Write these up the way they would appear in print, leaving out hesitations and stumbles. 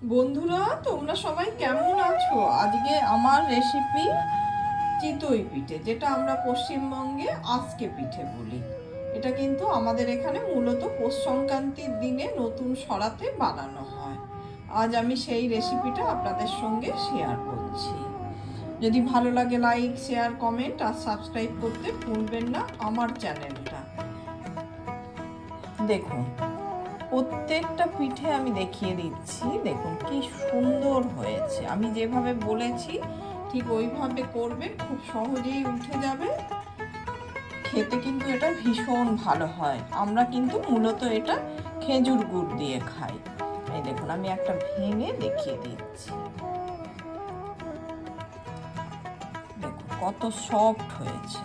বন্ধুরা, তোমরা সবাই কেমন আছো? আজকে আমার রেসিপি চিতই পিঠে, যেটা আমরা পশ্চিমবঙ্গে আজকে পিঠে বলি। এটা কিন্তু আমাদের এখানে মূলত পৌষ সংক্রান্তির দিনে নতুন সরাতে বানানো হয়। আজ আমি সেই রেসিপিটা আপনাদের সঙ্গে শেয়ার করছি। যদি ভালো লাগে লাইক, শেয়ার, কমেন্ট আর সাবস্ক্রাইব করতে ভুলবেন না আমার চ্যানেলটা। দেখুন, প্রত্যেকটা পিঠে আমি দেখিয়ে দিচ্ছি। দেখুন কি সুন্দর হয়েছে। আমি যেভাবে বলেছি ঠিক ওইভাবে করবেন, খুব সহজেই উঠে যাবে। খেতে কিন্তু এটা ভীষণ ভালো হয়। আমরা কিন্তু মূলত এটা খেজুর গুড় দিয়ে খাই। এই দেখুন, আমি একটা ভেঙে দেখিয়ে দিচ্ছি। দেখুন কত সফট হয়েছে।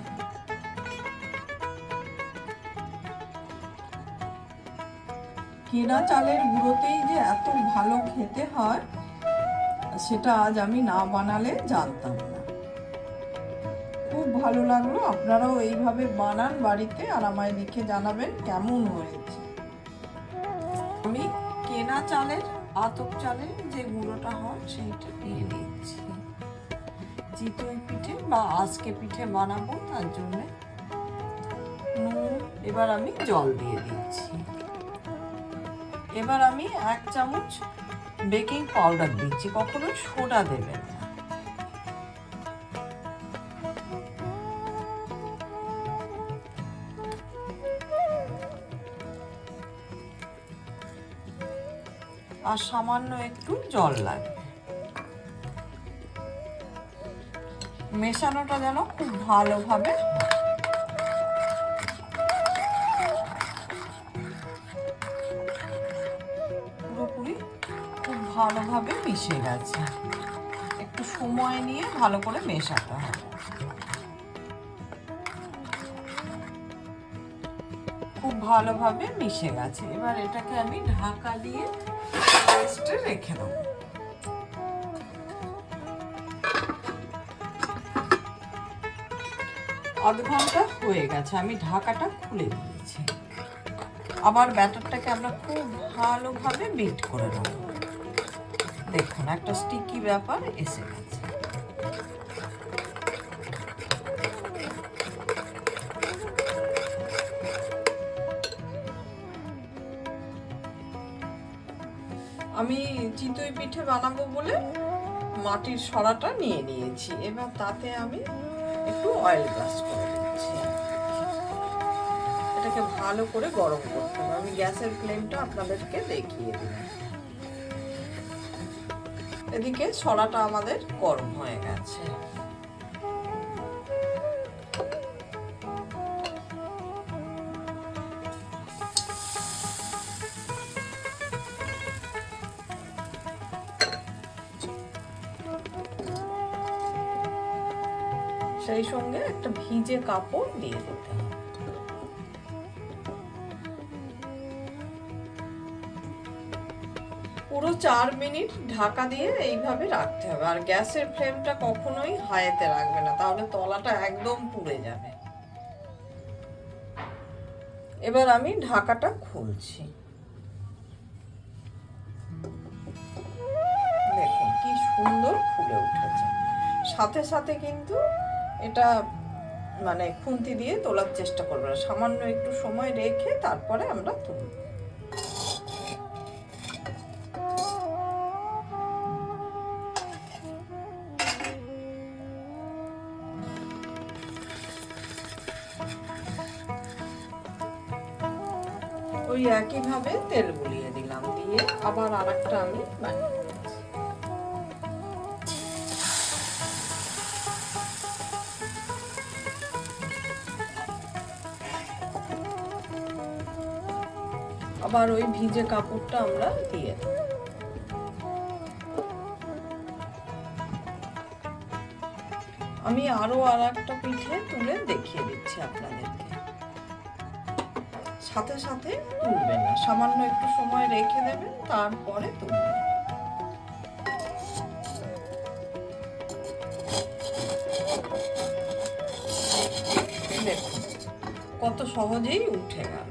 কেনা চালের গুঁড়োতেই যে এত ভালো খেতে হয় সেটা আজ আমি না বানালে জানতাম না। খুব ভালো লাগলো। আপনারাও এইভাবে বানান বাড়িতে আর আমায় লিখে জানাবেন কেমন হয়েছে। আমি কেনা চালের, আতপ চালের যে গুঁড়োটা হয় সেইটা দিয়ে দিচ্ছি। চিতই পিঠে বা আজকে পিঠে বানাবো তার জন্য এবার আমি জল দিয়ে দিচ্ছি। এবার আমি 1 চামচ বেকিং পাউডার দিচ্ছি, কখনো সোডা দেবেন না। আর সামান্য একটু জল লাগবে। মেশানোটা যেন খুব ভালোভাবে পুরোপুরি খুব ভালোভাবে মিশে গেছে। একটু সময় নিয়ে ভালো করে মেশাতে হবে। খুব ভালোভাবে মিশে গেছে। এবার এটাকে আমি ঢাকা দিয়ে রেস্টে রেখে দেবো। আধ ঘন্টা হয়ে গেছে, আমি ঢাকাটা খুলে দিয়েছি। আবার ব্যাটারটাকে আমরা খুব ভালোভাবে বিট করে নেব। দেখুন একটা স্টিকি ব্যাপার এসে গেছে। আমি চিতই পিঠে বানাবো বলে মাটির সরাটা নিয়ে নিয়েছি। এবার তাতে আমি একটু অয়েল ব্রাশ করে দিচ্ছি। এটাকে ভালো করে গরম করতে হবে। আমি গ্যাসের ফ্লেমটা আপনাদেরকে দেখিয়ে দিলাম। এদিকে সরাটা আমাদের গরম হয়ে গেছে। সেই সঙ্গে একটা ভিজে কাপড় দিয়ে দিতে হবে। পুরো 4 মিনিট ঢাকা দিয়ে এইভাবে রাখতে হবে। আর গ্যাসের ফ্লেমটা কখনোই হাইতে রাখবে না, তাহলে তলাটা একদম পুড়ে যাবে। এবার আমি ঢাকাটা খুলছি। দেখুন কি সুন্দর ফুলে উঠেছে। সাথে সাথে কিন্তু এটা মানে খুন্তি দিয়ে তোলার চেষ্টা করবে না, সামান্য একটু সময় রেখে তারপরে আমরা তুলব। ওই একইভাবে তেল বুলিয়ে দিলাম, দিয়ে আবার আরেকটা আমি বানিয়ে নিচ্ছি। আবার ওই ভিজে কাপড়টা আমরা দিয়ে দেব। আমি আরো আরেকটা পিঠে তুলে দেখিয়ে দিচ্ছি আপনাদেরকে। সাথে সাথে তুলবেন না, সামান্য একটু সময় রেখে দেবেন, তারপরে তুলবেন। দেখুন কত সহজেই উঠে গেল।